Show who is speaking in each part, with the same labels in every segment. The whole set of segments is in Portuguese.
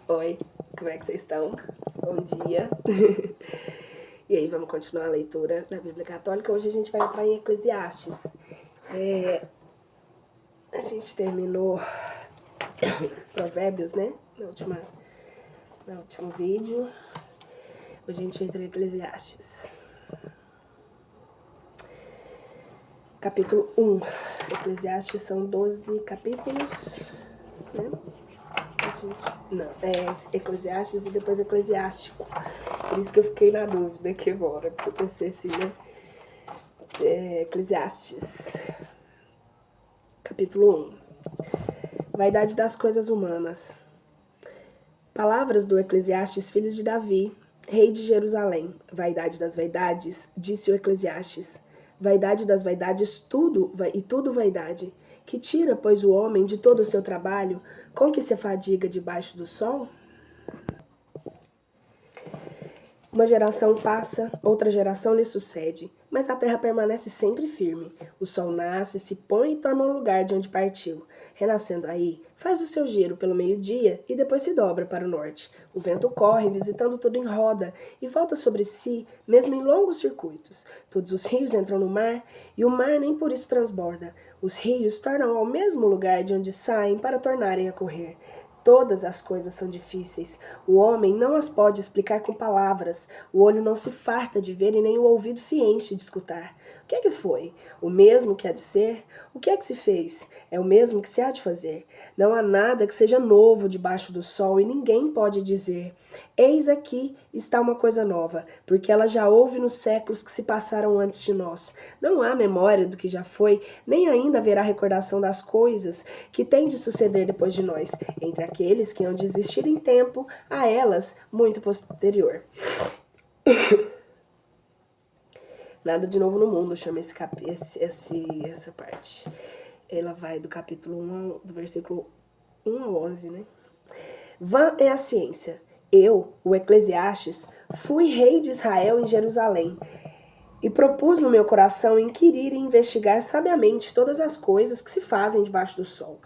Speaker 1: Oi, como é que vocês estão? Bom dia. E aí, vamos continuar a leitura da Bíblia Católica. Hoje a gente vai entrar em Eclesiastes. A gente terminou Provérbios, né? No último vídeo. Hoje a gente entra em Eclesiastes. Capítulo 1. Eclesiastes são 12 capítulos, né? Não, é Eclesiastes e depois Eclesiástico. Por isso que eu fiquei na dúvida aqui agora, porque eu pensei assim, né? Eclesiastes, capítulo 1. Vaidade das coisas humanas. Palavras do Eclesiastes, filho de Davi, rei de Jerusalém. Vaidade das vaidades, disse o Eclesiastes. Vaidade das vaidades, tudo vaidade. Que tira, pois, o homem de todo o seu trabalho, com que se fadiga debaixo do sol? Uma geração passa, outra geração lhe sucede, mas a terra permanece sempre firme. O sol nasce, se põe e toma o lugar de onde partiu. Renascendo aí, faz o seu giro pelo meio-dia e depois se dobra para o norte. O vento corre, visitando tudo em roda, e volta sobre si, mesmo em longos circuitos. Todos os rios entram no mar, e o mar nem por isso transborda. Os rios tornam ao mesmo lugar de onde saem para tornarem a correr. Todas as coisas são difíceis. O homem não as pode explicar com palavras. O olho não se farta de ver e nem o ouvido se enche de escutar. O que é que foi? O mesmo que há de ser? O que é que se fez? É o mesmo que se há de fazer. Não há nada que seja novo debaixo do sol e ninguém pode dizer: eis aqui está uma coisa nova, porque ela já houve nos séculos que se passaram antes de nós. Não há memória do que já foi, nem ainda haverá recordação das coisas que têm de suceder depois de nós, entre aqueles que hão de existir em tempo, a elas muito posterior. Nada de novo no mundo, chama essa parte. Ela vai do capítulo 1, do versículo 1 ao 11, né? Vã é a ciência. Eu, o Eclesiastes, fui rei de Israel em Jerusalém, e propus no meu coração inquirir e investigar sabiamente todas as coisas que se fazem debaixo do sol.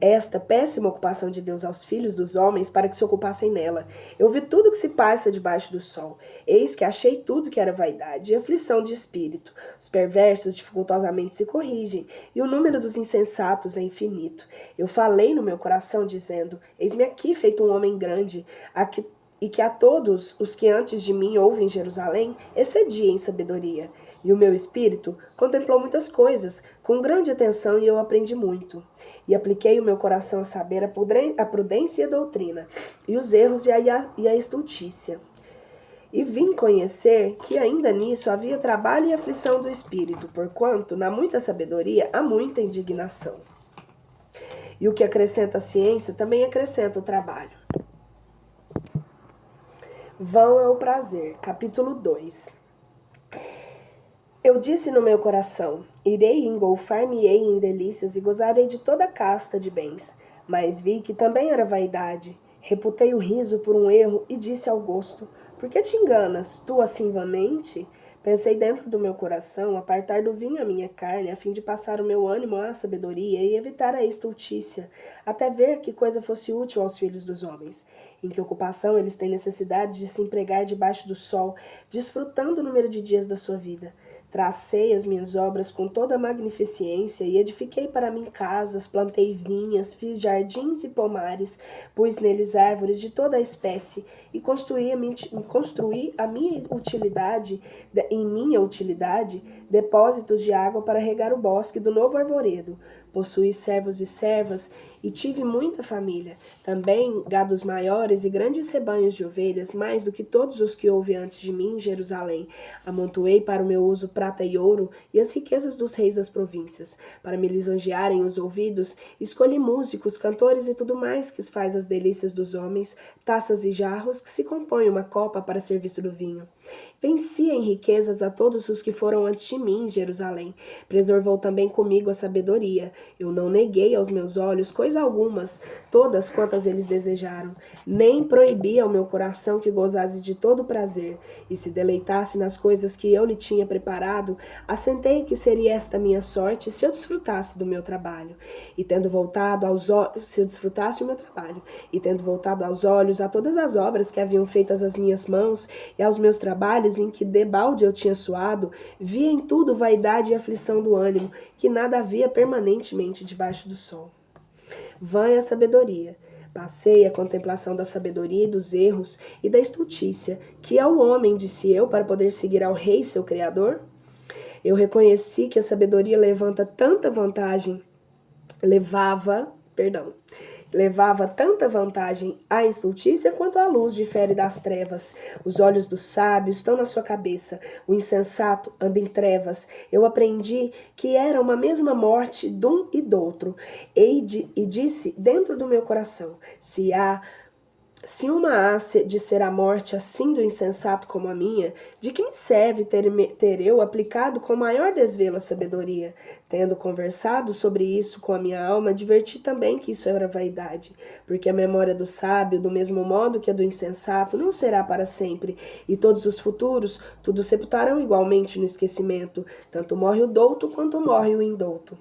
Speaker 1: Esta péssima ocupação de Deus aos filhos dos homens para que se ocupassem nela. Eu vi tudo que se passa debaixo do sol. Eis que achei tudo que era vaidade e aflição de espírito. Os perversos dificultosamente se corrigem, e o número dos insensatos é infinito. Eu falei no meu coração, dizendo: eis-me aqui feito um homem grande, e que a todos os que antes de mim houve em Jerusalém excedia em sabedoria. E o meu espírito contemplou muitas coisas, com grande atenção, e eu aprendi muito. E apliquei o meu coração a saber a prudência e a doutrina, e os erros e a estultícia. E vim conhecer que ainda nisso havia trabalho e aflição do espírito, porquanto, na muita sabedoria, há muita indignação. E o que acrescenta a ciência também acrescenta o trabalho. Vão é o prazer. Capítulo 2. Eu disse no meu coração: irei engolfar-me-ei em delícias e gozarei de toda a casta de bens. Mas vi que também era vaidade. Reputei o riso por um erro e disse ao gosto: por que te enganas, tu assim vamente? Pensei dentro do meu coração apartar do vinho a minha carne, a fim de passar o meu ânimo à sabedoria e evitar a estultícia, até ver que coisa fosse útil aos filhos dos homens. Em que ocupação eles têm necessidade de se empregar debaixo do sol, desfrutando o número de dias da sua vida. Tracei as minhas obras com toda a magnificência e edifiquei para mim casas, plantei vinhas, fiz jardins e pomares, pus neles árvores de toda a espécie e construí em minha utilidade, depósitos de água para regar o bosque do novo arvoredo. Possuí servos e servas e tive muita família. Também gados maiores e grandes rebanhos de ovelhas, mais do que todos os que houve antes de mim em Jerusalém. Amontoei para o meu uso prata e ouro e as riquezas dos reis das províncias. Para me lisonjearem os ouvidos, escolhi músicos, cantores e tudo mais que faz as delícias dos homens, taças e jarros que se compõem uma copa para serviço do vinho. Venci em riquezas a todos os que foram antes de mim em Jerusalém. Preservou também comigo a sabedoria. Eu não neguei aos meus olhos coisa algumas, todas quantas eles desejaram, nem proibi ao meu coração que gozasse de todo prazer, e se deleitasse nas coisas que eu lhe tinha preparado, assentei que seria esta minha sorte se eu desfrutasse do meu trabalho, e tendo voltado aos olhos, se eu desfrutasse o meu trabalho, e tendo voltado aos olhos a todas as obras que haviam feitas as minhas mãos, e aos meus trabalhos em que debalde eu tinha suado, via em tudo vaidade e aflição do ânimo, que nada havia permanentemente debaixo do sol. Vã é a sabedoria. Passei a contemplação da sabedoria e dos erros e da estultícia, que é o homem, disse eu, para poder seguir ao rei, seu criador? Eu reconheci que a sabedoria levava tanta vantagem à estultícia quanto a luz difere das trevas. Os olhos do sábio estão na sua cabeça, o insensato anda em trevas. Eu aprendi que era uma mesma morte de um e do outro, e disse dentro do meu coração, se uma há de ser a morte assim do insensato como a minha, de que me serve ter eu aplicado com maior desvelo a sabedoria? Tendo conversado sobre isso com a minha alma, adverti também que isso era vaidade, porque a memória do sábio, do mesmo modo que a do insensato, não será para sempre, e todos os futuros, tudo sepultarão igualmente no esquecimento, tanto morre o douto quanto morre o indouto.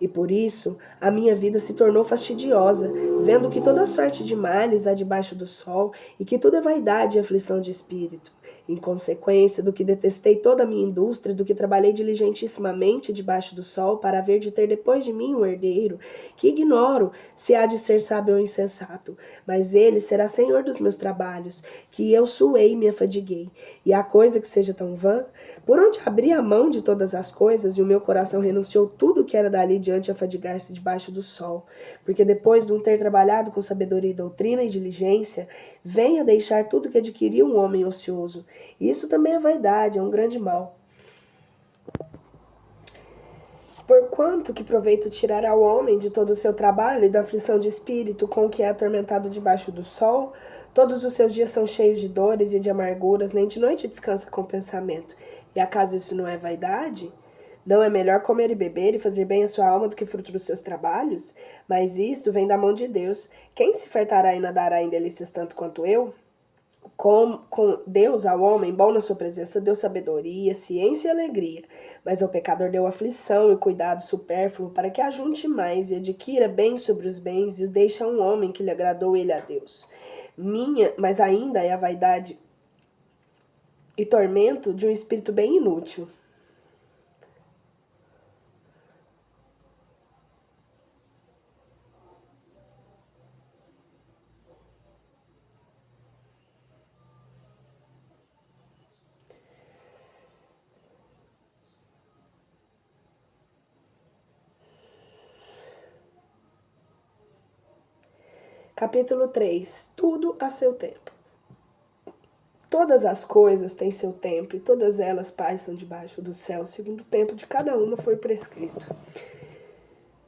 Speaker 1: E por isso a minha vida se tornou fastidiosa, vendo que toda sorte de males há debaixo do sol e que tudo é vaidade e aflição de espírito. Em consequência do que detestei toda a minha indústria, do que trabalhei diligentissimamente debaixo do sol para haver de ter depois de mim um herdeiro, que ignoro se há de ser sábio ou insensato, mas ele será senhor dos meus trabalhos, que eu suei e me afadiguei. E há coisa que seja tão vã? Por onde abri a mão de todas as coisas e o meu coração renunciou tudo que era dali diante a fadigar-se debaixo do sol, porque depois de ter trabalhado com sabedoria, doutrina e diligência, venha deixar tudo que adquiriu um homem ocioso. Isso também é vaidade, é um grande mal. Porquanto que proveito tirará o homem de todo o seu trabalho e da aflição de espírito com que é atormentado debaixo do sol? Todos os seus dias são cheios de dores e de amarguras, nem de noite descansa com o pensamento. E acaso isso não é vaidade? Não é melhor comer e beber e fazer bem a sua alma do que fruto dos seus trabalhos? Mas isto vem da mão de Deus. Quem se fartará e nadará em delícias tanto quanto eu? Com Deus ao homem, bom na sua presença, deu sabedoria, ciência e alegria. Mas ao pecador deu aflição e cuidado supérfluo para que ajunte mais e adquira bens sobre os bens e o deixe a um homem que lhe agradou ele a Deus. Mas ainda é a vaidade e tormento de um espírito bem inútil. Capítulo 3. Tudo a seu tempo. Todas as coisas têm seu tempo, e todas elas passam debaixo do céu, segundo o tempo de cada uma foi prescrito.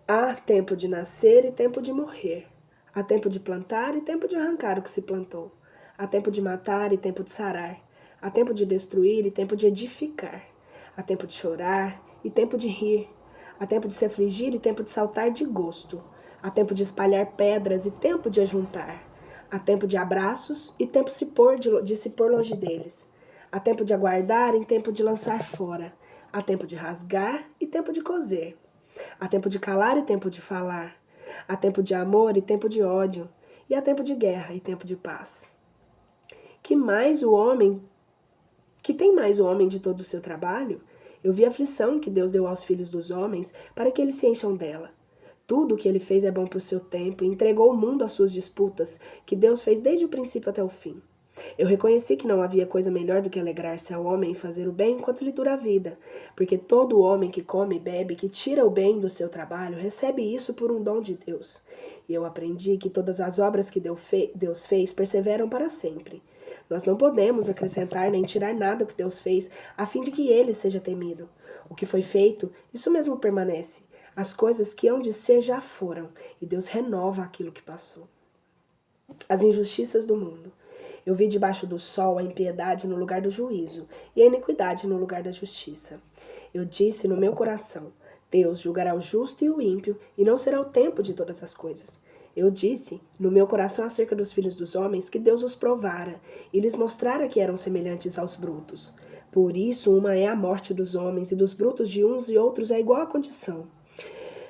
Speaker 1: Há tempo de nascer e tempo de morrer. Há tempo de plantar e tempo de arrancar o que se plantou. Há tempo de matar e tempo de sarar. Há tempo de destruir e tempo de edificar. Há tempo de chorar e tempo de rir. Há tempo de se afligir e tempo de saltar de gosto. Há tempo de espalhar pedras e tempo de ajuntar. Há tempo de abraços e tempo de se pôr longe deles. Há tempo de aguardar e tempo de lançar fora. Há tempo de rasgar e tempo de coser. Há tempo de calar e tempo de falar. Há tempo de amor e tempo de ódio. E há tempo de guerra e tempo de paz. Que tem mais o homem de todo o seu trabalho? Eu vi a aflição que Deus deu aos filhos dos homens para que eles se encham dela. Tudo o que ele fez é bom para o seu tempo e entregou o mundo às suas disputas, que Deus fez desde o princípio até o fim. Eu reconheci que não havia coisa melhor do que alegrar-se ao homem e fazer o bem enquanto lhe dura a vida, porque todo homem que come e bebe, que tira o bem do seu trabalho, recebe isso por um dom de Deus. E eu aprendi que todas as obras que Deus fez perseveram para sempre. Nós não podemos acrescentar nem tirar nada do que Deus fez, a fim de que ele seja temido. O que foi feito, isso mesmo permanece. As coisas que hão de ser já foram, e Deus renova aquilo que passou. As injustiças do mundo. Eu vi debaixo do sol a impiedade no lugar do juízo, e a iniquidade no lugar da justiça. Eu disse no meu coração, Deus julgará o justo e o ímpio, e não será o tempo de todas as coisas. Eu disse, no meu coração acerca dos filhos dos homens, que Deus os provara, e lhes mostrara que eram semelhantes aos brutos. Por isso, uma é a morte dos homens, e dos brutos de uns e outros é igual a condição.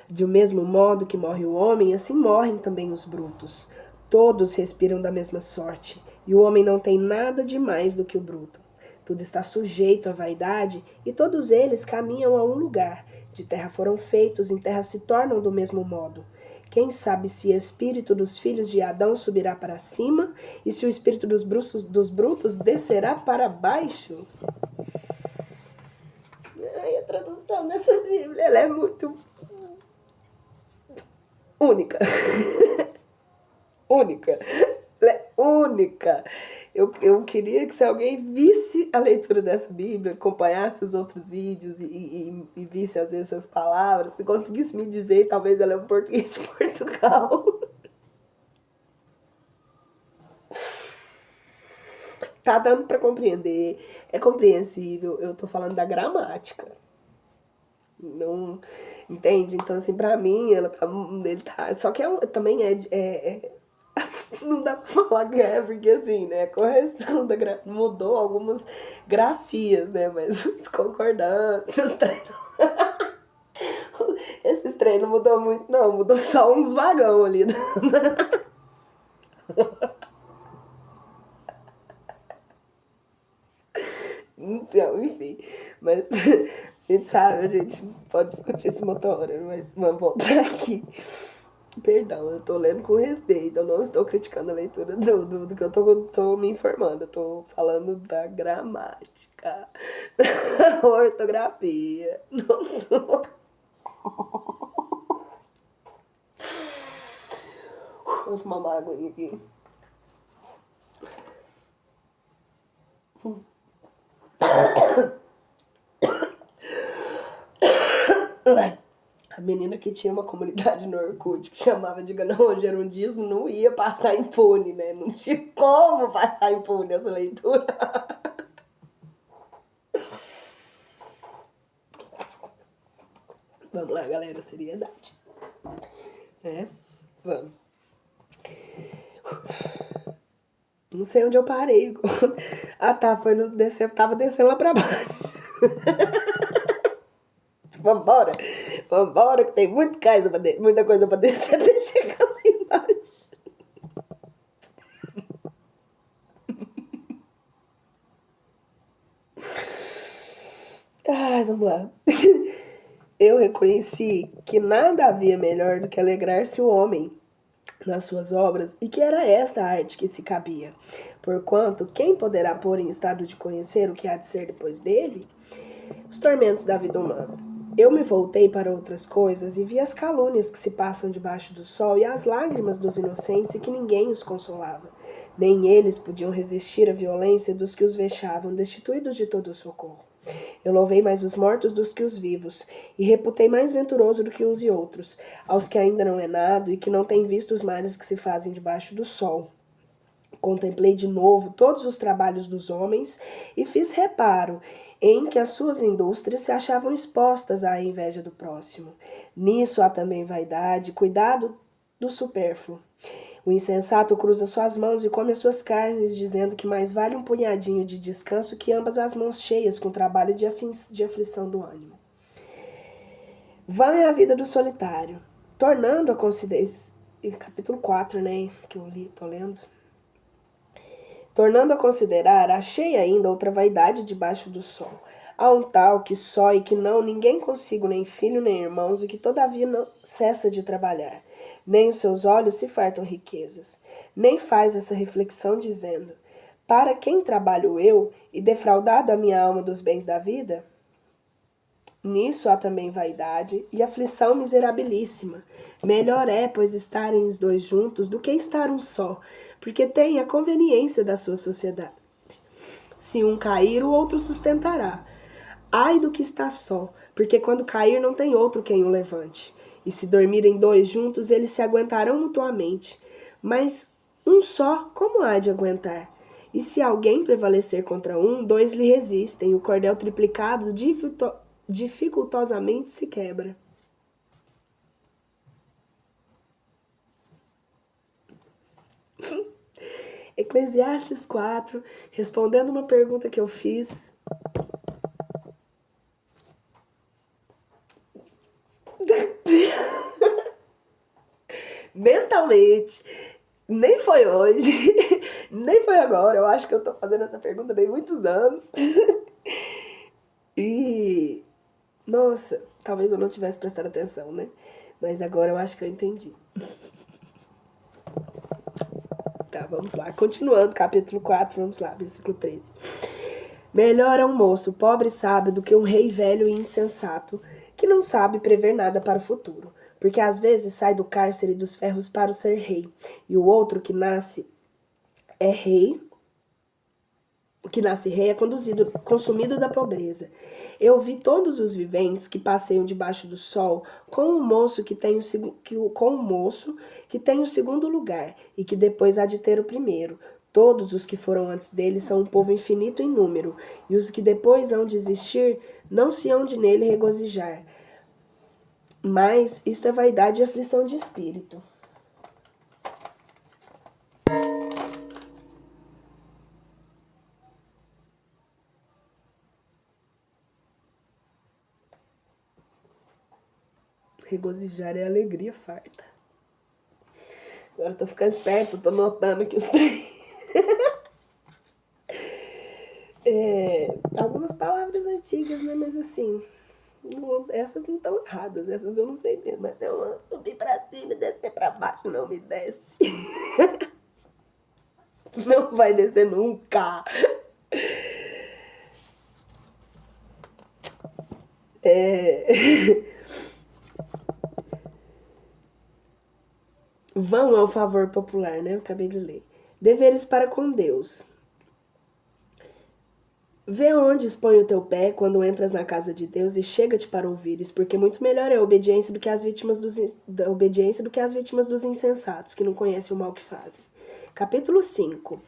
Speaker 1: Do mesmo modo que morre o homem, assim morrem também os brutos. Todos respiram da mesma sorte, e o homem não tem nada de mais do que o bruto. Tudo está sujeito à vaidade, e todos eles caminham a um lugar. De terra foram feitos, em terra se tornam do mesmo modo. Quem sabe se o espírito dos filhos de Adão subirá para cima, e se o espírito dos brutos descerá para baixo? Ai, a tradução dessa Bíblia, ela é muito única. Única. Ela é única. Eu queria que se alguém visse a leitura dessa Bíblia, acompanhasse os outros vídeos e visse às vezes essas palavras, se conseguisse me dizer, talvez ela é um português de Portugal. Tá dando para compreender, é compreensível, eu tô falando da gramática. Não, entende? Então, assim, pra mim, ele tá. Só que também não dá pra falar que é, porque assim, né? A correção mudou algumas grafias, né? Mas os concordâncios, os treinos. Esses treinos mudou muito, não, mudou só uns vagão ali. Então, enfim, mas a gente sabe, a gente pode discutir esse motor, mas vamos voltar aqui. Perdão, eu tô lendo com respeito, eu não estou criticando a leitura do que eu tô me informando, eu tô falando da gramática, da ortografia, não tô... Vou tomar uma água aqui. A menina que tinha uma comunidade no Orkut que chamava de gerundismo não ia passar impune, né? Não tinha como passar impune essa leitura. Vamos lá, galera, seriedade. Vamos. Não sei onde eu parei. Ah, tá, foi no descer, tava descendo lá pra baixo. Vambora, que tem muita coisa pra descer até chegar lá embaixo. Ai, vamos lá. Eu reconheci que nada havia melhor do que alegrar-se o homem nas suas obras, e que era esta a arte que se cabia. Porquanto, quem poderá pôr em estado de conhecer o que há de ser depois dele? Os tormentos da vida humana. Eu me voltei para outras coisas e vi as calúnias que se passam debaixo do sol e as lágrimas dos inocentes e que ninguém os consolava. Nem eles podiam resistir à violência dos que os vexavam, destituídos de todo o socorro. Eu louvei mais os mortos do que os vivos, e reputei mais venturoso do que uns e outros, aos que ainda não é nada e que não têm visto os males que se fazem debaixo do sol. Contemplei de novo todos os trabalhos dos homens e fiz reparo em que as suas indústrias se achavam expostas à inveja do próximo. Nisso há também vaidade, cuidado do supérfluo. O insensato cruza suas mãos e come as suas carnes, dizendo que mais vale um punhadinho de descanso que ambas as mãos cheias com trabalho de aflição do ânimo. Vã é a vida do solitário, tornando a considerar... Capítulo 4, né, que eu tô lendo. Tornando a considerar, achei ainda outra vaidade debaixo do sol. Há um tal que só e que não ninguém consigo, nem filho, nem irmãos, e que todavia não cessa de trabalhar. Nem os seus olhos se fartam riquezas. Nem faz essa reflexão dizendo, para quem trabalho eu, e defraudado a minha alma dos bens da vida? Nisso há também vaidade e aflição miserabilíssima. Melhor é, pois, estarem os dois juntos do que estar um só, porque tem a conveniência da sua sociedade. Se um cair, o outro sustentará. Ai do que está só, porque quando cair não tem outro quem o levante. E se dormirem dois juntos, eles se aguentarão mutuamente. Mas um só, como há de aguentar? E se alguém prevalecer contra um, dois lhe resistem, o cordel triplicado dificultosamente se quebra. Eclesiastes 4, respondendo uma pergunta que eu fiz. Mentalmente. Nem foi hoje, nem foi agora. Eu acho que eu tô fazendo essa pergunta há muitos anos. E, nossa, talvez eu não tivesse prestado atenção, né? Mas agora eu acho que eu entendi. Tá, vamos lá. Continuando, capítulo 4, vamos lá, versículo 13. Melhor é um moço pobre e sábio do que um rei velho e insensato, que não sabe prever nada para o futuro. Porque às vezes sai do cárcere dos ferros para o ser rei, e o outro que nasce rei é consumido da pobreza. Eu vi todos os viventes que passeiam debaixo do sol com o moço que tem o segundo lugar e que depois há de ter o primeiro. Todos os que foram antes dele são um povo infinito em número, e os que depois hão de existir não se hão de nele regozijar. Mas isto é vaidade e aflição de espírito. Regozijar é alegria farta. Agora eu tô ficando esperto, tô notando que os três. Algumas palavras antigas, né? Mas assim, essas não estão erradas, essas eu não sei mesmo. Mas eu subir pra cima e descer pra baixo, não me desce. Não vai descer nunca. Vão é o favor popular, né? Eu acabei de ler. Deveres para com Deus. Vê onde expõe o teu pé quando entras na casa de Deus e chega-te para ouvires, porque muito melhor é a obediência do que as vítimas dos insensatos, que não conhecem o mal que fazem. Capítulo 5.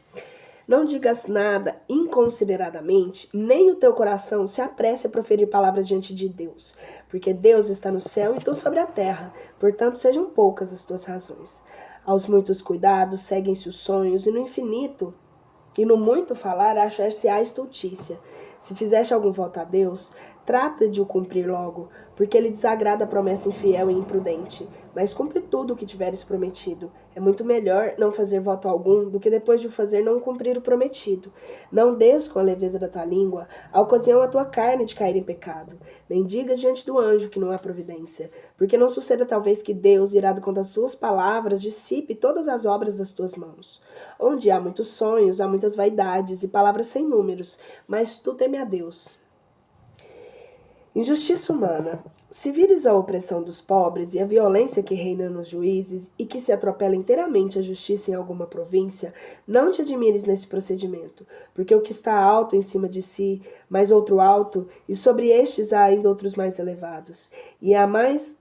Speaker 1: Não digas nada inconsideradamente, nem o teu coração se apresse a proferir palavras diante de Deus, porque Deus está no céu e tu sobre a terra, portanto sejam poucas as tuas razões. Aos muitos cuidados seguem-se os sonhos, e no infinito e no muito falar achar-se-á estultícia. Se fizeste algum voto a Deus, trata de o cumprir logo, porque ele desagrada a promessa infiel e imprudente. Mas cumpre tudo o que tiveres prometido. É muito melhor não fazer voto algum do que depois de o fazer não cumprir o prometido. Não des com a leveza da tua língua a ocasião à tua carne de cair em pecado. Nem digas diante do anjo que não há providência, porque não suceda talvez que Deus, irado contra as suas palavras, dissipe todas as obras das tuas mãos. Onde há muitos sonhos, há muitas vaidades e palavras sem números, mas tu teme a Deus. Injustiça humana. Se vires a opressão dos pobres e a violência que reina nos juízes e que se atropela inteiramente a justiça em alguma província, não te admires nesse procedimento, porque o que está alto em cima de si, mais outro alto, e sobre estes há ainda outros mais elevados, e há mais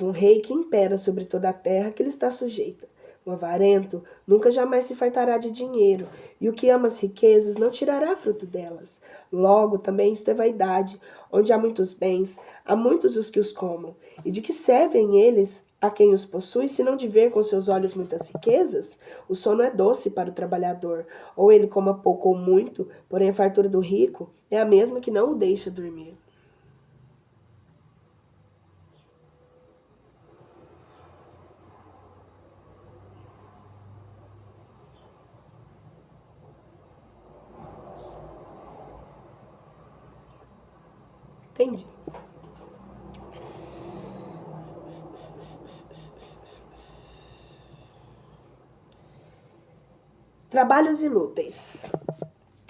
Speaker 1: um rei que impera sobre toda a terra que lhe está sujeita. O avarento nunca jamais se fartará de dinheiro, e o que ama as riquezas não tirará fruto delas. Logo, também isto é vaidade, onde há muitos bens, há muitos os que os comam. E de que servem eles a quem os possui, se não de ver com seus olhos muitas riquezas? O sono é doce para o trabalhador, ou ele coma pouco ou muito, porém a fartura do rico é a mesma que não o deixa dormir. Entendi. Trabalhos inúteis.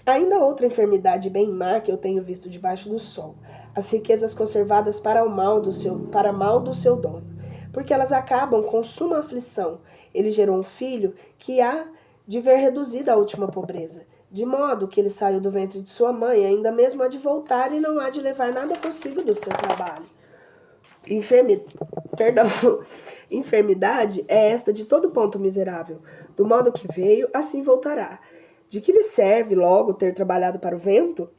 Speaker 1: Ainda outra enfermidade bem má que eu tenho visto debaixo do sol, as riquezas conservadas para mal do seu dono, porque elas acabam com suma aflição. Ele gerou um filho que há de ver reduzida a última pobreza, de modo que ele saiu do ventre de sua mãe, ainda mesmo há de voltar e não há de levar nada consigo do seu trabalho. Enfermidade é esta de todo ponto miserável. Do modo que veio, assim voltará. De que lhe serve logo ter trabalhado para o vento?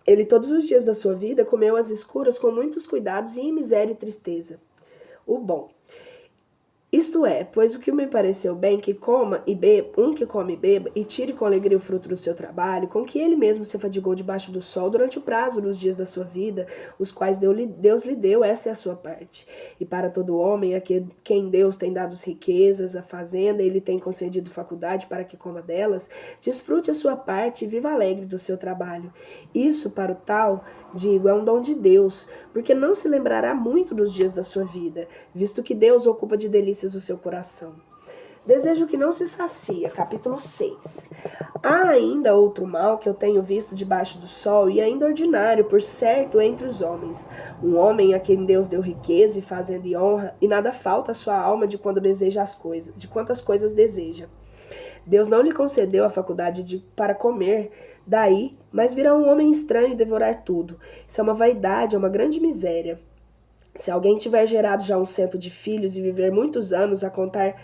Speaker 1: Ele todos os dias da sua vida comeu às escuras com muitos cuidados e em miséria e tristeza. O bom. Isto é, pois o que me pareceu bem que coma e beba, que come e beba, e tire com alegria o fruto do seu trabalho, com que ele mesmo se fadigou debaixo do sol durante o prazo dos dias da sua vida, os quais Deus lhe deu, essa é a sua parte. E para todo homem, a quem Deus tem dado riquezas, a fazenda, ele tem concedido faculdade para que coma delas, desfrute a sua parte e viva alegre do seu trabalho. Isso, para o tal, digo, é um dom de Deus, porque não se lembrará muito dos dias da sua vida, visto que Deus ocupa de delícias o seu coração. Desejo que não se sacia, capítulo 6. Há ainda outro mal que eu tenho visto debaixo do sol, e ainda ordinário, por certo, entre os homens. Um homem a quem Deus deu riqueza e fazenda e honra, e nada falta à sua alma de quando deseja as coisas, de quantas coisas deseja. Deus não lhe concedeu a faculdade para comer daí, mas virá um homem estranho e devorar tudo. Isso é uma vaidade, é uma grande miséria. Se alguém tiver gerado já 100 de filhos e viver muitos anos a contar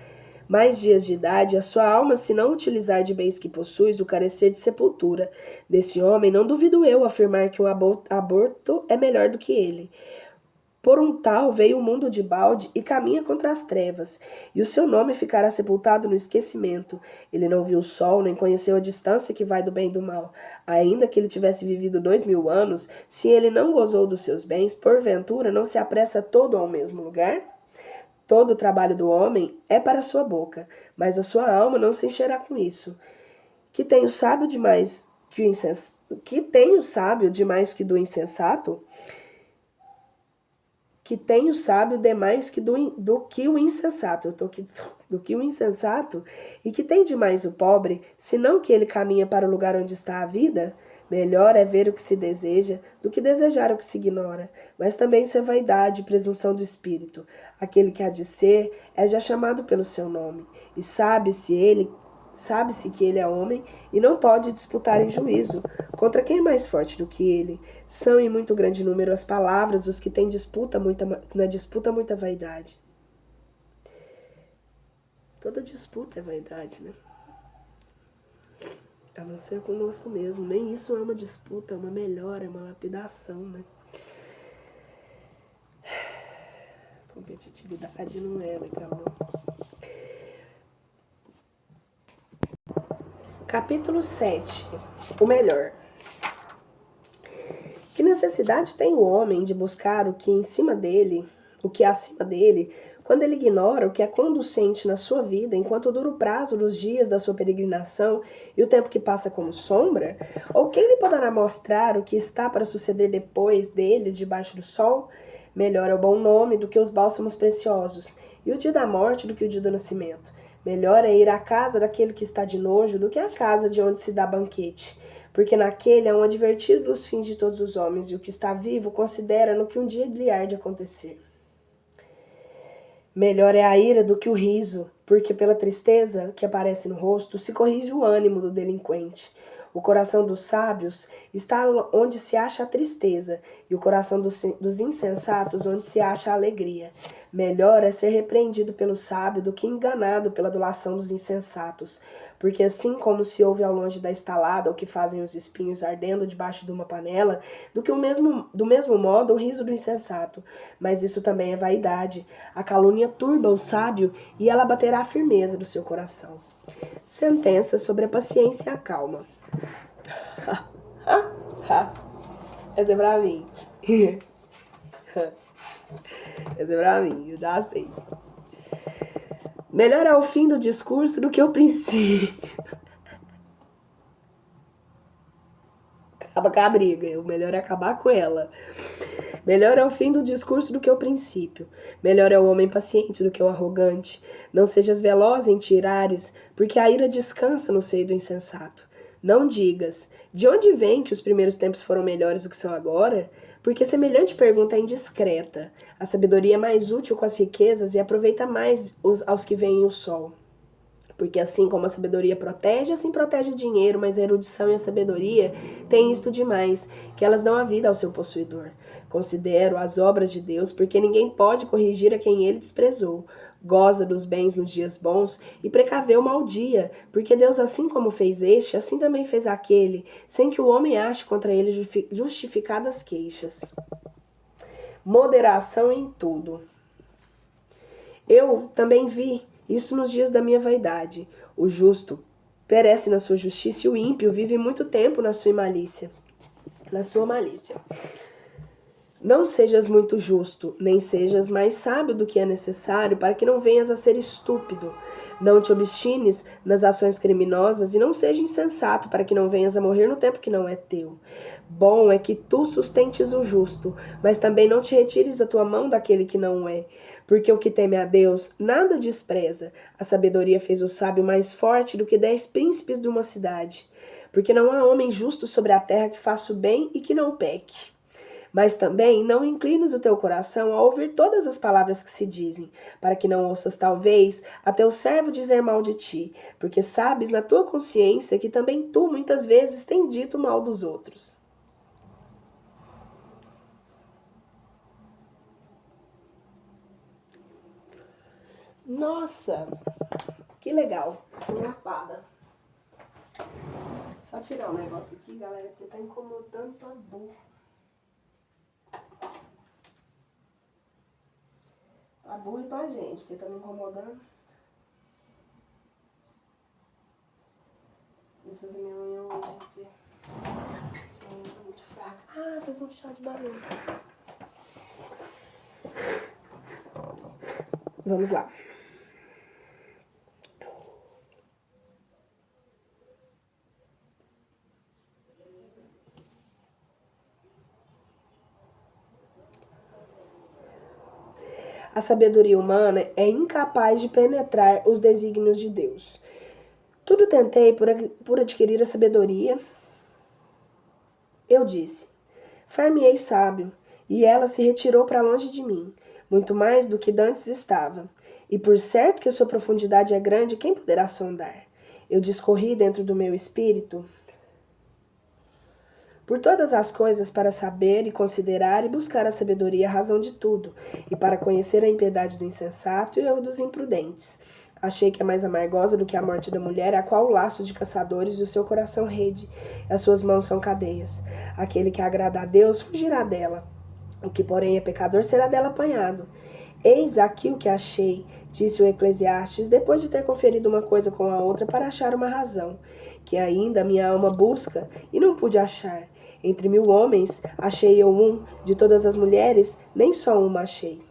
Speaker 1: mais dias de idade, a sua alma, se não utilizar de bens que possui, o carecer de sepultura. Desse homem, não duvido eu afirmar que um aborto é melhor do que ele. Por um tal veio o mundo de balde e caminha contra as trevas, e o seu nome ficará sepultado no esquecimento. Ele não viu o sol, nem conheceu a distância que vai do bem e do mal. Ainda que ele tivesse vivido 2000 anos, se ele não gozou dos seus bens, porventura não se apressa todo ao mesmo lugar? Todo o trabalho do homem é para a sua boca, mas a sua alma não se encherá com isso. Que tem o sábio demais que do insensato? Que tem o sábio demais do que o insensato. Do que o insensato, e que tem demais o pobre, senão que ele caminha para o lugar onde está a vida? Melhor é ver o que se deseja do que desejar o que se ignora. Mas também isso é vaidade e presunção do espírito. Aquele que há de ser é já chamado pelo seu nome, e sabe-se que ele é homem e não pode disputar em juízo contra quem é mais forte do que ele. São em muito grande número as palavras dos que têm na disputa muita vaidade. Toda disputa é vaidade, né? A não ser conosco mesmo. Nem isso é uma disputa, é uma melhora, é uma lapidação, né? Competitividade não é legal, não. Capítulo 7. O melhor. Que necessidade tem o homem de buscar o que é acima dele, quando ele ignora o que é conducente na sua vida, enquanto dura o prazo dos dias da sua peregrinação e o tempo que passa como sombra? Ou quem lhe poderá mostrar o que está para suceder depois deles debaixo do sol? Melhor é o bom nome do que os bálsamos preciosos, e o dia da morte do que o dia do nascimento. Melhor é ir à casa daquele que está de nojo do que à casa de onde se dá banquete, porque naquele é um advertido dos fins de todos os homens, e o que está vivo considera no que um dia lhe há de acontecer. Melhor é a ira do que o riso, porque pela tristeza que aparece no rosto se corrige o ânimo do delinquente. O coração dos sábios está onde se acha a tristeza, e o coração dos insensatos onde se acha a alegria. Melhor é ser repreendido pelo sábio do que enganado pela adulação dos insensatos, porque assim como se ouve ao longe da estalada o que fazem os espinhos ardendo debaixo de uma panela, do mesmo modo o riso do insensato. Mas isso também é vaidade. A calúnia turba o sábio e ela baterá a firmeza do seu coração. Sentença sobre a paciência e a calma. Essa é pra mim. Essa é pra mim, eu já sei. Melhor é o fim do discurso do que o princípio. Acaba com a briga, o melhor é acabar com ela. Melhor é o fim do discurso do que o princípio. Melhor é o homem paciente do que o arrogante. Não sejas veloz em te irares, porque a ira descansa no seio do insensato. Não digas, de onde vem que os primeiros tempos foram melhores do que são agora? Porque semelhante pergunta é indiscreta. A sabedoria é mais útil com as riquezas e aproveita mais aos que veem o sol. Porque assim como a sabedoria protege, assim protege o dinheiro, mas a erudição e a sabedoria têm isto demais, que elas dão a vida ao seu possuidor. Considero as obras de Deus, porque ninguém pode corrigir a quem ele desprezou. Goza dos bens nos dias bons e precaveu o mau dia, porque Deus, assim como fez este, assim também fez aquele, sem que o homem ache contra ele justificadas queixas. Moderação em tudo. Eu também vi isso nos dias da minha vaidade. O justo perece na sua justiça e o ímpio vive muito tempo na sua malícia. Não sejas muito justo, nem sejas mais sábio do que é necessário, para que não venhas a ser estúpido. Não te obstines nas ações criminosas e não seja insensato, para que não venhas a morrer no tempo que não é teu. Bom é que tu sustentes o justo, mas também não te retires a tua mão daquele que não é. Porque o que teme a Deus nada despreza. A sabedoria fez o sábio mais forte do que 10 príncipes de uma cidade. Porque não há homem justo sobre a terra que faça o bem e que não peque. Mas também não inclines o teu coração a ouvir todas as palavras que se dizem, para que não ouças talvez até o servo dizer mal de ti, porque sabes na tua consciência que também tu muitas vezes tens dito mal dos outros. Nossa, que legal, lapada. Só tirar um negócio aqui, galera, porque tá incomodando a boca. Tá burro e pra gente, porque tá me incomodando. Preciso fazer minha unha hoje, porque essa unha tá muito fraca. Ah, fez um chá de barulho. Vamos lá. A sabedoria humana é incapaz de penetrar os desígnios de Deus. Tudo tentei por adquirir a sabedoria. Eu disse, far-me-ei sábio, e ela se retirou para longe de mim, muito mais do que dantes estava. E por certo que a sua profundidade é grande, quem poderá sondar? Eu discorri dentro do meu espírito por todas as coisas para saber e considerar e buscar a sabedoria e a razão de tudo, e para conhecer a impiedade do insensato e o erro dos imprudentes. Achei que é mais amargosa do que a morte da mulher, a qual o laço de caçadores e o seu coração rede, e as suas mãos são cadeias. Aquele que agrada a Deus fugirá dela. O que, porém, é pecador será dela apanhado. Eis aqui o que achei, disse o Eclesiastes, depois de ter conferido uma coisa com a outra para achar uma razão, que ainda minha alma busca e não pude achar. Entre 1000 homens, achei eu um, de todas as mulheres, nem só uma achei.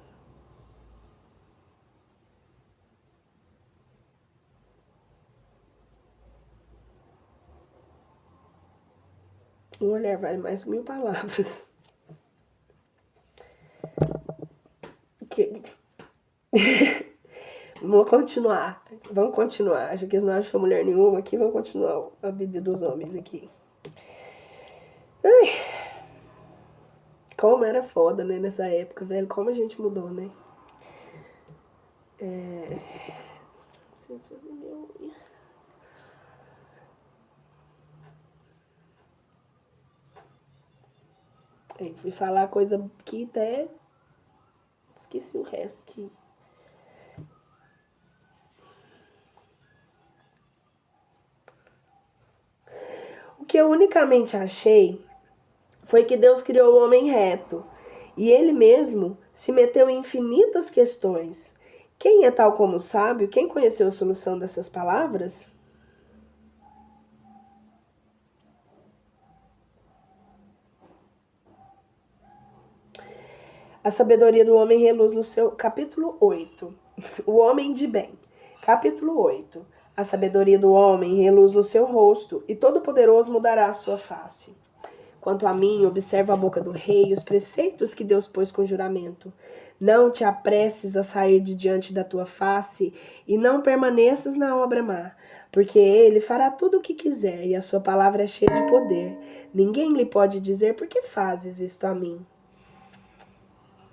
Speaker 1: Um olhar vale mais que 1000 palavras. Vamos continuar. Acho que eles não acham mulher nenhuma aqui. Vamos continuar a vida dos homens aqui. Ai, como era foda, né, nessa época, velho. Como a gente mudou, né? Preciso fazer minha unha. Aí fui falar coisa que até esqueci o resto aqui. O que eu unicamente achei foi que Deus criou o homem reto e ele mesmo se meteu em infinitas questões. Quem é tal como sábio? Quem conheceu a solução dessas palavras? A sabedoria do homem reluz no seu capítulo 8. O homem de bem. Capítulo 8. A sabedoria do homem reluz no seu rosto, e todo-poderoso mudará a sua face. Quanto a mim, observa a boca do rei e os preceitos que Deus pôs com juramento. Não te apresses a sair de diante da tua face, e não permaneças na obra má, porque ele fará tudo o que quiser, e a sua palavra é cheia de poder. Ninguém lhe pode dizer, por que fazes isto a mim?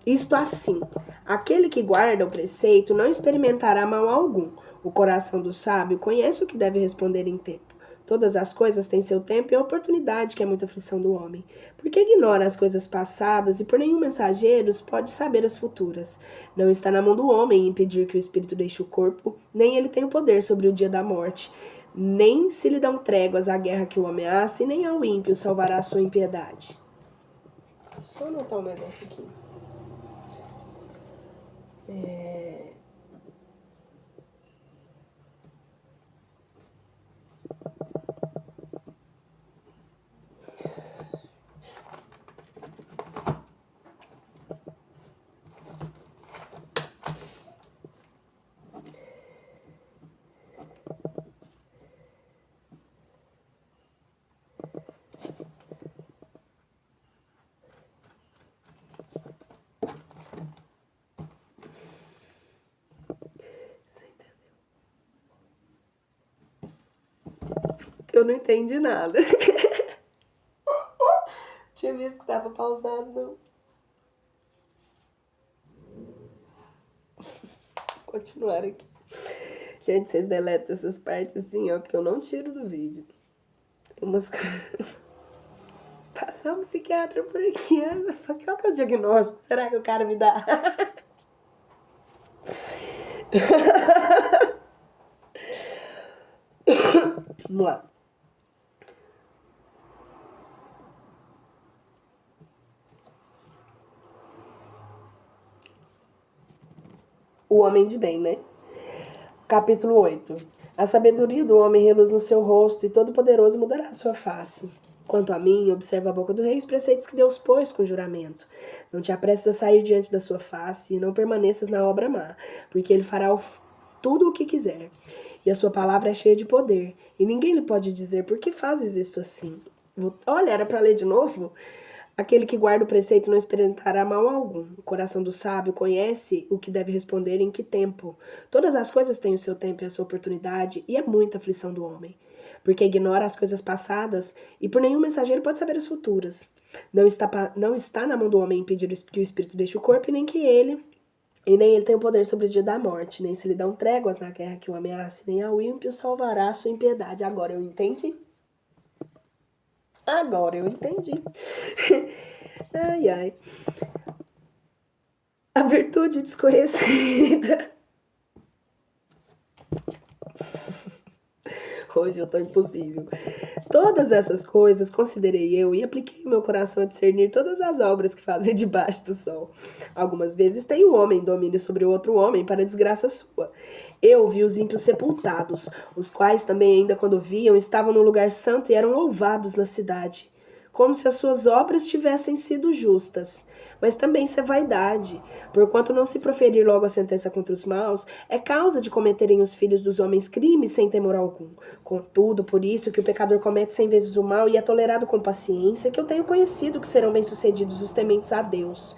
Speaker 1: Isto assim, aquele que guarda o preceito não experimentará mal algum. O coração do sábio conhece o que deve responder em tempo. Todas as coisas têm seu tempo e a oportunidade que é muita aflição do homem. Porque ignora as coisas passadas e por nenhum mensageiro pode saber as futuras. Não está na mão do homem impedir que o espírito deixe o corpo, nem ele tem o poder sobre o dia da morte. Nem se lhe dão tréguas à guerra que o ameaça, e nem ao ímpio salvará a sua impiedade. Só anotar um negócio aqui. Eu não entendi nada. Tinha visto que tava pausado, não. Continuar aqui. Gente, vocês deletam essas partes assim, ó, porque eu não tiro do vídeo. Tem umas... Passar um psiquiatra por aqui, qual que é o diagnóstico? Será que o cara me dá? Vamos lá. O homem de bem, né? Capítulo 8. A sabedoria do homem reluz no seu rosto, e todo-poderoso mudará a sua face. Quanto a mim, observa a boca do rei os preceitos que Deus pôs com juramento. Não te apresses a sair diante da sua face, e não permaneças na obra má, porque ele fará tudo o que quiser. E a sua palavra é cheia de poder, e ninguém lhe pode dizer, por que fazes isso assim? Olha, era para ler de novo? Aquele que guarda o preceito não experimentará mal algum. O coração do sábio conhece o que deve responder e em que tempo. Todas as coisas têm o seu tempo e a sua oportunidade, e é muita aflição do homem, porque ignora as coisas passadas e por nenhum mensageiro pode saber as futuras. Não está na mão do homem impedir que o espírito deixe o corpo, e nem ele tem o poder sobre o dia da morte, nem se lhe dão tréguas na guerra que o ameace, nem ao ímpio salvará a sua impiedade. Agora eu entendi. Agora eu entendi. Ai, ai. A virtude desconhecida. Hoje eu tô impossível. Todas essas coisas considerei eu e apliquei o meu coração a discernir todas as obras que fazem debaixo do sol. Algumas vezes tem o homem domínio sobre o outro homem para desgraça sua. Eu vi os ímpios sepultados, os quais também ainda quando viam estavam no lugar santo e eram louvados na cidade, como se as suas obras tivessem sido justas. Mas também isso é vaidade, porquanto não se proferir logo a sentença contra os maus, é causa de cometerem os filhos dos homens crimes sem temor algum. Contudo, por isso que o pecador comete 100 vezes o mal e é tolerado com paciência, que eu tenho conhecido que serão bem-sucedidos os tementes a Deus,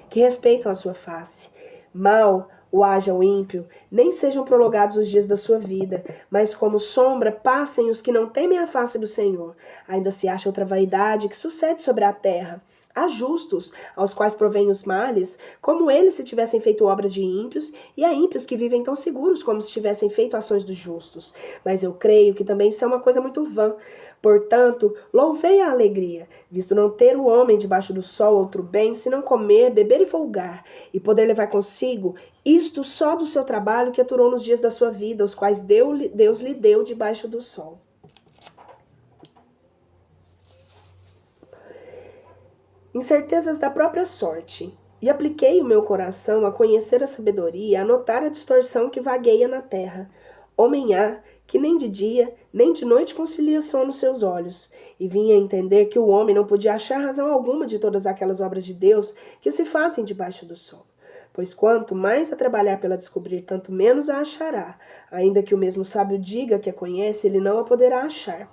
Speaker 1: que respeitam a sua face. Mal o haja o ímpio, nem sejam prolongados os dias da sua vida, mas como sombra passem os que não temem a face do Senhor. Ainda se acha outra vaidade que sucede sobre a terra. Há justos, aos quais provém os males, como eles se tivessem feito obras de ímpios, e há ímpios que vivem tão seguros como se tivessem feito ações dos justos. Mas eu creio que também isso é uma coisa muito vã. Portanto, louvei a alegria, visto não ter o homem debaixo do sol outro bem, senão comer, beber e folgar, e poder levar consigo isto só do seu trabalho que aturou nos dias da sua vida, os quais Deus lhe deu debaixo do sol. Incertezas da própria sorte. E apliquei o meu coração a conhecer a sabedoria e a notar a distorção que vagueia na terra. Homem há que nem de dia, nem de noite concilia sono nos seus olhos, e vinha a entender que o homem não podia achar razão alguma de todas aquelas obras de Deus que se fazem debaixo do sol. Pois quanto mais a trabalhar pela descobrir, tanto menos a achará. Ainda que o mesmo sábio diga que a conhece, ele não a poderá achar.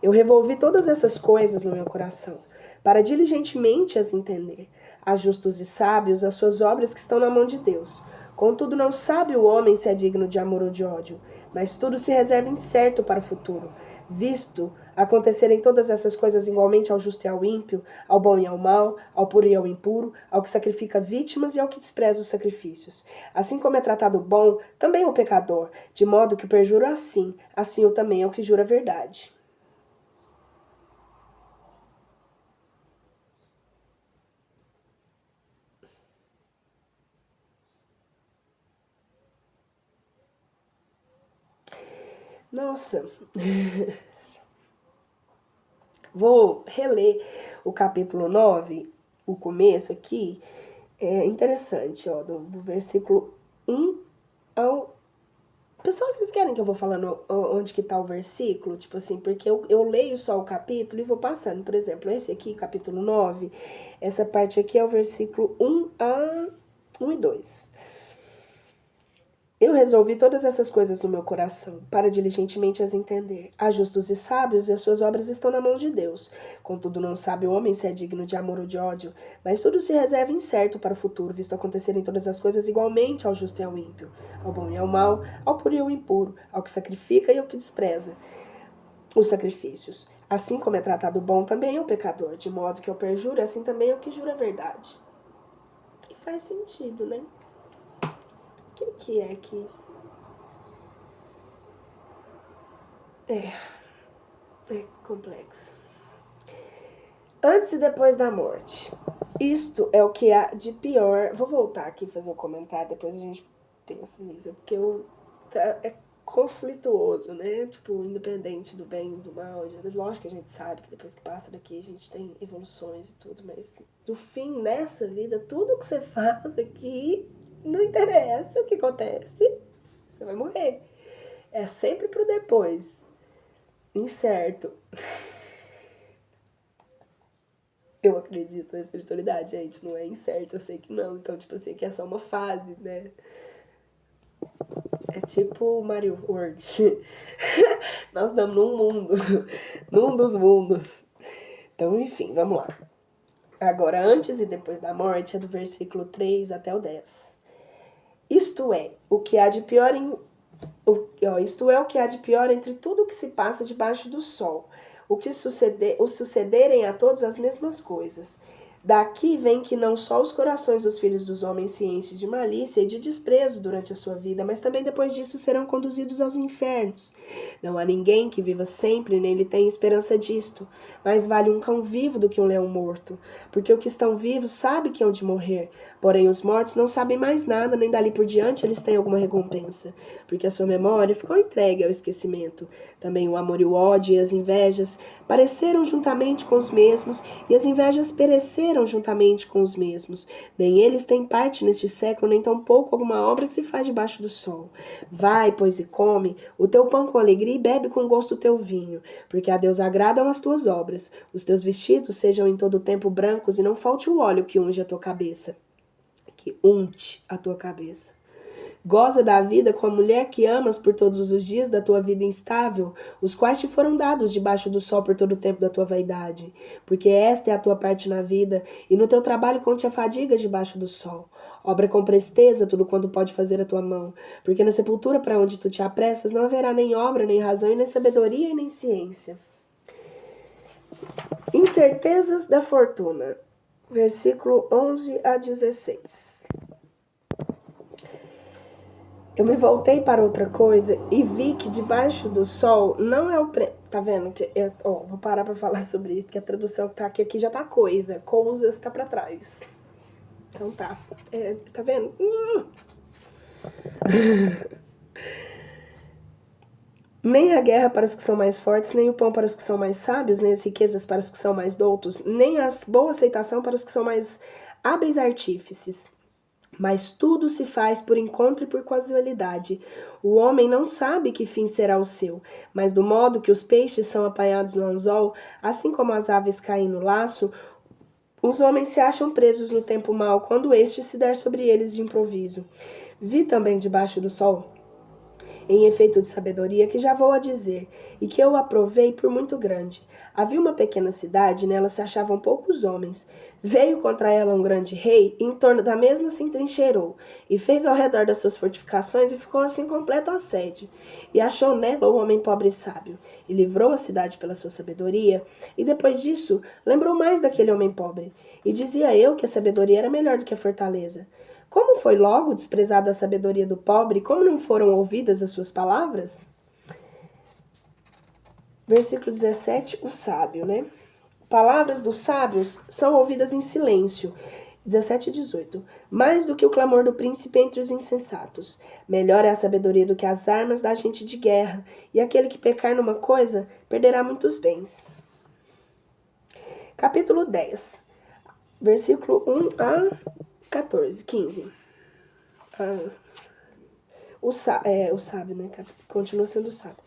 Speaker 1: Eu revolvi todas essas coisas no meu coração, para diligentemente as entender. Há justos e sábios as suas obras que estão na mão de Deus. Contudo, não sabe o homem se é digno de amor ou de ódio, mas tudo se reserva incerto para o futuro. Visto acontecerem todas essas coisas igualmente ao justo e ao ímpio, ao bom e ao mau, ao puro e ao impuro, ao que sacrifica vítimas e ao que despreza os sacrifícios. Assim como é tratado o bom, também o pecador, de modo que o perjuro assim o também é o que jura a verdade. Nossa, vou reler o capítulo 9, o começo aqui. É interessante, ó, do versículo 1 ao... Pessoal, vocês querem que eu vou falando onde que tá o versículo? Tipo assim, porque eu leio só o capítulo e vou passando. Por exemplo, esse aqui, capítulo 9, essa parte aqui é o versículo 1 e 2. Eu resolvi todas essas coisas no meu coração, para diligentemente as entender. Há justos e sábios, e as suas obras estão na mão de Deus. Contudo, não sabe o homem se é digno de amor ou de ódio, mas tudo se reserva incerto para o futuro, visto acontecerem todas as coisas igualmente ao justo e ao ímpio, ao bom e ao mau, ao puro e ao impuro, ao que sacrifica e ao que despreza. os sacrifícios. Assim como é tratado o bom, também é o pecador, de modo que o perjura, assim também é o que jura a verdade. E faz sentido, né? O que é que... É complexo. Antes e depois da morte. Isto é o que há de pior... Vou voltar aqui e fazer um comentário, depois a gente pensa nisso, porque é conflituoso, né? Tipo, independente do bem e do mal. Lógico que a gente sabe que depois que passa daqui a gente tem evoluções e tudo, mas do fim nessa vida, tudo que você faz aqui não interessa o que acontece. Você vai morrer. É sempre pro depois. Incerto. Eu acredito na espiritualidade, gente, não é incerto, eu sei que não. Então, tipo assim, que é só uma fase, né? É tipo Mario World. Nós estamos num mundo, num dos mundos. Então, enfim, vamos lá. Agora, antes e depois da morte, é do versículo 3 até o 10. Isto é o que há de pior isto é o que há de pior entre tudo o que se passa debaixo do sol. O sucederem a todos as mesmas coisas. Daqui vem que não só os corações dos filhos dos homens se enchem de malícia e de desprezo durante a sua vida, mas também depois disso serão conduzidos aos infernos. Não há ninguém que viva sempre, nem lhe tenha esperança disto. Mais vale um cão vivo do que um leão morto, porque os que estão vivos sabem que hão de morrer, porém os mortos não sabem mais nada, nem dali por diante eles têm alguma recompensa, porque a sua memória ficou entregue ao esquecimento. Também o amor e o ódio e as invejas pareceram juntamente com os mesmos, e as invejas pereceram juntamente com os mesmos. Nem eles têm parte neste século, nem tampouco alguma obra que se faz debaixo do sol. Vai, pois, e come o teu pão com alegria e bebe com gosto o teu vinho, porque a Deus agradam as tuas obras. Os teus vestidos sejam em todo o tempo brancos, e não falte o óleo que unge a tua cabeça. Que unte a tua cabeça. Goza da vida com a mulher que amas por todos os dias da tua vida instável, os quais te foram dados debaixo do sol por todo o tempo da tua vaidade. Porque esta é a tua parte na vida, e no teu trabalho conte a fadiga debaixo do sol. Obra com presteza tudo quanto pode fazer a tua mão, porque na sepultura para onde tu te apressas não haverá nem obra, nem razão, e nem sabedoria, e nem ciência. Incertezas da fortuna. Versículo 11 a 16. Eu me voltei para outra coisa e vi que debaixo do sol não é o prêmio. Tá vendo? Vou parar para falar sobre isso, porque a tradução que tá aqui já tá coisa. Coisas tá para trás. Então tá. Tá vendo? Nem a guerra para os que são mais fortes, nem o pão para os que são mais sábios, nem as riquezas para os que são mais doutos, nem a boa aceitação para os que são mais hábeis artífices. Mas tudo se faz por encontro e por casualidade. O homem não sabe que fim será o seu, mas do modo que os peixes são apanhados no anzol, assim como as aves caem no laço, os homens se acham presos no tempo mau, quando este se der sobre eles de improviso. Vi também debaixo do sol, em efeito de sabedoria, que já vou a dizer, e que eu aprovei por muito grande. Havia uma pequena cidade, nela se achavam poucos homens. Veio contra ela um grande rei, e em torno da mesma se entrincheirou, e fez ao redor das suas fortificações, e ficou assim completo assédio. E achou nela o homem pobre e sábio, e livrou a cidade pela sua sabedoria, e depois disso lembrou mais daquele homem pobre. E dizia eu que a sabedoria era melhor do que a fortaleza. Como foi logo desprezada a sabedoria do pobre, como não foram ouvidas as suas palavras? Versículo 17, o sábio, né? Palavras dos sábios são ouvidas em silêncio. 17 e 18. Mais do que o clamor do príncipe entre os insensatos. Melhor é a sabedoria do que as armas da gente de guerra, e aquele que pecar numa coisa perderá muitos bens. Capítulo 10. Versículo 1 a 14, 15. O sábio, né? Continua sendo sábio.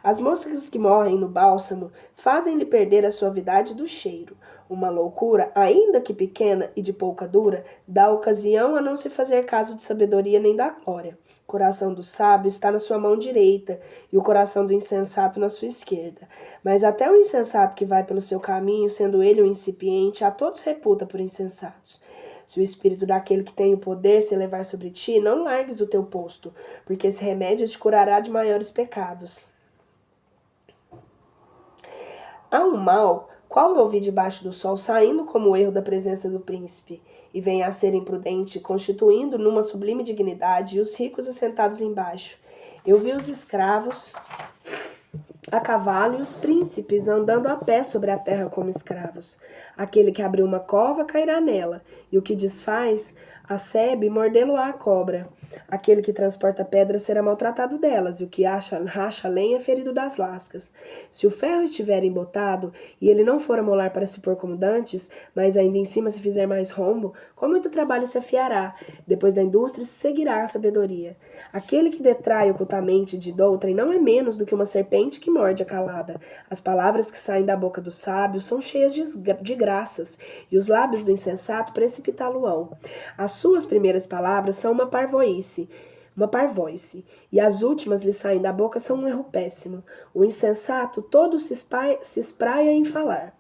Speaker 1: As moscas que morrem no bálsamo fazem-lhe perder a suavidade do cheiro. Uma loucura, ainda que pequena e de pouca dura, dá ocasião a não se fazer caso de sabedoria nem da glória. O coração do sábio está na sua mão direita e o coração do insensato na sua esquerda. Mas até o insensato que vai pelo seu caminho, sendo ele um incipiente, a todos reputa por insensatos. Se o espírito daquele que tem o poder se elevar sobre ti, não largues o teu posto, porque esse remédio te curará de maiores pecados. Há um mal, qual eu ouvi debaixo do sol, saindo como o erro da presença do príncipe, e vem a ser imprudente, constituindo numa sublime dignidade, e os ricos assentados embaixo. Eu vi os escravos a cavalo e os príncipes andando a pé sobre a terra como escravos. Aquele que abriu uma cova cairá nela, e o que desfaz a sebe mordê-lo-á a cobra. Aquele que transporta pedras será maltratado delas, e o que racha lenha ferido das lascas. Se o ferro estiver embotado, e ele não for amolar para se pôr como dantes, mas ainda em cima se fizer mais rombo, com muito trabalho se afiará. Depois da indústria se seguirá a sabedoria. Aquele que detrai ocultamente de doutrem não é menos do que uma serpente que morde a calada. As palavras que saem da boca do sábio são cheias de graças, e os lábios do insensato precipitá-lo-ão. As suas primeiras palavras são uma parvoíce, e as últimas lhe saem da boca são um erro péssimo. O insensato todo se espraia em falar.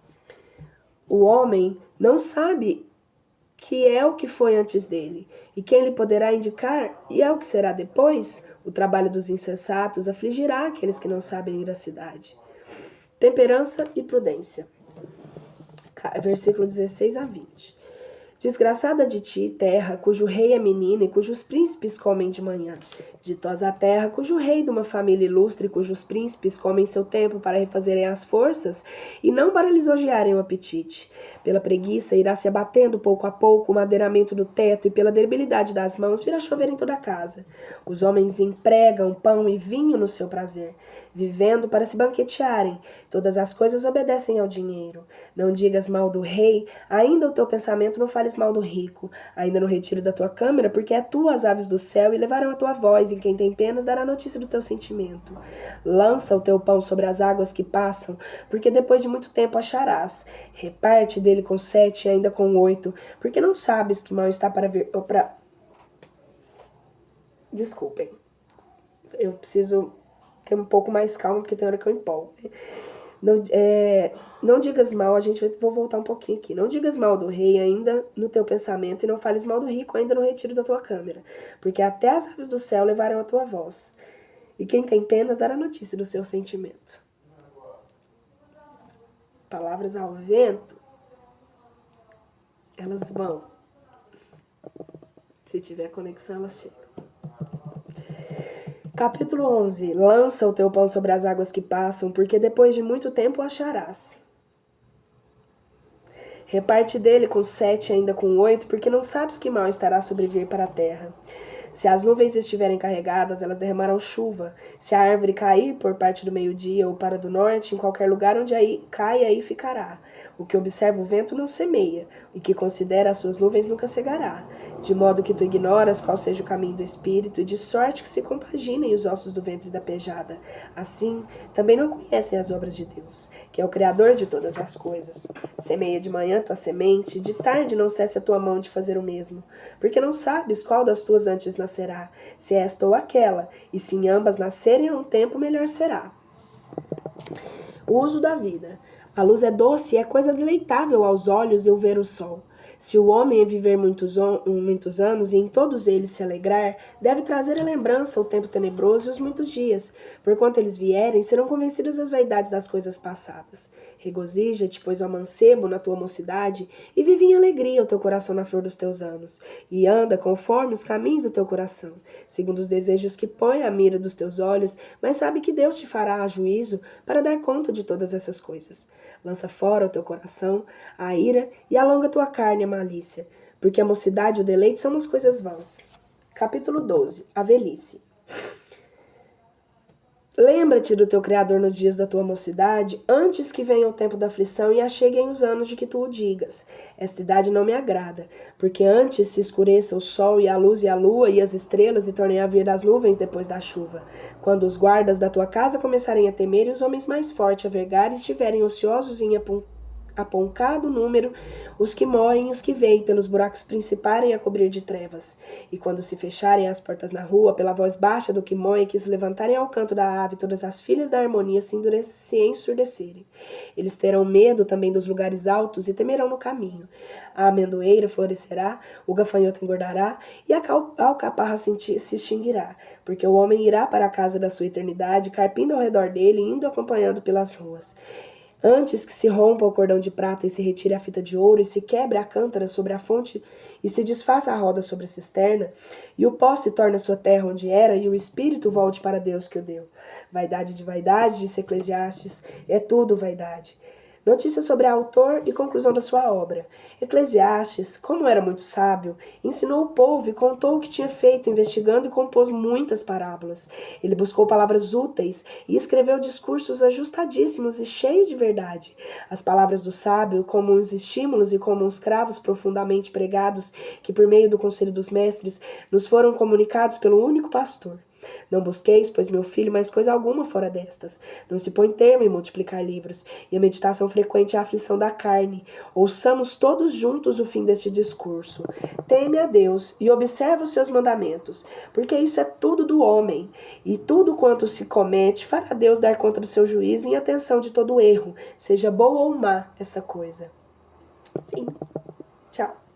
Speaker 1: O homem não sabe que é o que foi antes dele, e quem lhe poderá indicar, e é o que será depois? O trabalho dos insensatos afligirá aqueles que não sabem ir à cidade. Temperança e prudência. Versículo 16 a 20. Desgraçada de ti, terra, cujo rei é menina e cujos príncipes comem de manhã. Ditosa a terra, cujo rei de uma família ilustre, cujos príncipes comem seu tempo para refazerem as forças e não para lisonjearem o apetite. Pela preguiça irá se abatendo pouco a pouco o madeiramento do teto e pela debilidade das mãos virá chover em toda a casa. Os homens empregam pão e vinho no seu prazer, vivendo para se banquetearem. Todas as coisas obedecem ao dinheiro. Não digas mal do rei, ainda o teu pensamento não fales mal do rico, ainda no retiro da tua câmara, porque é tu as aves do céu e levarão a tua voz, e quem tem penas dará notícia do teu sentimento. Lança o teu pão sobre as águas que passam, porque depois de muito tempo acharás. Reparte dele com 7 e ainda com 8, porque não sabes que mal está para vir... Desculpem, eu preciso ter um pouco mais calma, porque tem hora que eu empolgo. Não digas mal, vou voltar um pouquinho aqui. Não digas mal do rei ainda no teu pensamento, e não fales mal do rico ainda no retiro da tua câmara, porque até as aves do céu levarão a tua voz, e quem tem penas dará notícia do seu sentimento. Palavras ao vento, elas vão. Se tiver conexão, elas chegam. Capítulo 11. Lança o teu pão sobre as águas que passam, porque depois de muito tempo o acharás. Reparte dele com 7 ainda com 8, porque não sabes que mal estará a sobrevir para a terra. Se as nuvens estiverem carregadas, elas derramarão chuva. Se a árvore cair por parte do meio-dia ou para do norte, em qualquer lugar onde caia, aí ficará. O que observa o vento não semeia, e que considera as suas nuvens nunca cegará. De modo que tu ignoras qual seja o caminho do espírito, e de sorte que se compaginem os ossos do ventre da pejada. Assim, também não conhecem as obras de Deus, que é o Criador de todas as coisas. Semeia de manhã tua semente, de tarde não cesse a tua mão de fazer o mesmo, porque não sabes qual das tuas antes nascerá, se esta ou aquela, e se em ambas nascerem a um tempo, melhor será. O uso da vida. A luz é doce e é coisa deleitável aos olhos eu ver o sol. Se o homem viver muitos anos e em todos eles se alegrar, deve trazer à lembrança o tempo tenebroso e os muitos dias. Porquanto eles vierem, serão convencidas as vaidades das coisas passadas. Regozija-te, pois, ao mancebo na tua mocidade, e vive em alegria o teu coração na flor dos teus anos, e anda conforme os caminhos do teu coração, segundo os desejos que põe à mira dos teus olhos, mas sabe que Deus te fará a juízo para dar conta de todas essas coisas. Lança fora o teu coração a ira e alonga tua carne a malícia, porque a mocidade e o deleite são umas coisas vãs. Capítulo 12. A velhice. Lembra-te do teu Criador nos dias da tua mocidade, antes que venha o tempo da aflição e acheguem os anos de que tu o digas. Esta idade não me agrada, porque antes se escureça o sol e a lua e as estrelas e tornem a vir as nuvens depois da chuva. Quando os guardas da tua casa começarem a temer e os homens mais fortes a vergar estiverem ociosos em aponcado número, os que morrem e os que veem pelos buracos principarem a cobrir de trevas. E quando se fecharem as portas na rua, pela voz baixa do que moe, que se levantarem ao canto da ave, todas as filhas da harmonia se ensurdecerem. Eles terão medo também dos lugares altos e temerão no caminho. A amendoeira florescerá, o gafanhoto engordará e a alcaparra se extinguirá, porque o homem irá para a casa da sua eternidade, carpindo ao redor dele e indo acompanhando pelas ruas. Antes que se rompa o cordão de prata e se retire a fita de ouro e se quebre a cântara sobre a fonte e se desfaça a roda sobre a cisterna, e o pó se torne a sua terra onde era e o espírito volte para Deus que o deu. Vaidade de vaidade, disse Eclesiastes, é tudo vaidade. Notícia sobre a autor e conclusão da sua obra. Eclesiastes, como era muito sábio, ensinou o povo e contou o que tinha feito, investigando e compôs muitas parábolas. Ele buscou palavras úteis e escreveu discursos ajustadíssimos e cheios de verdade. As palavras do sábio, como os estímulos e como os cravos profundamente pregados, que por meio do conselho dos mestres nos foram comunicados pelo único pastor. Não busqueis, pois, meu filho, mais coisa alguma fora destas. Não se põe termo em multiplicar livros, e a meditação frequente é a aflição da carne. Ouçamos todos juntos o fim deste discurso. Teme a Deus e observa os seus mandamentos, porque isso é tudo do homem, e tudo quanto se comete fará Deus dar conta do seu juízo em atenção de todo erro, seja boa ou má essa coisa. Fim. Tchau.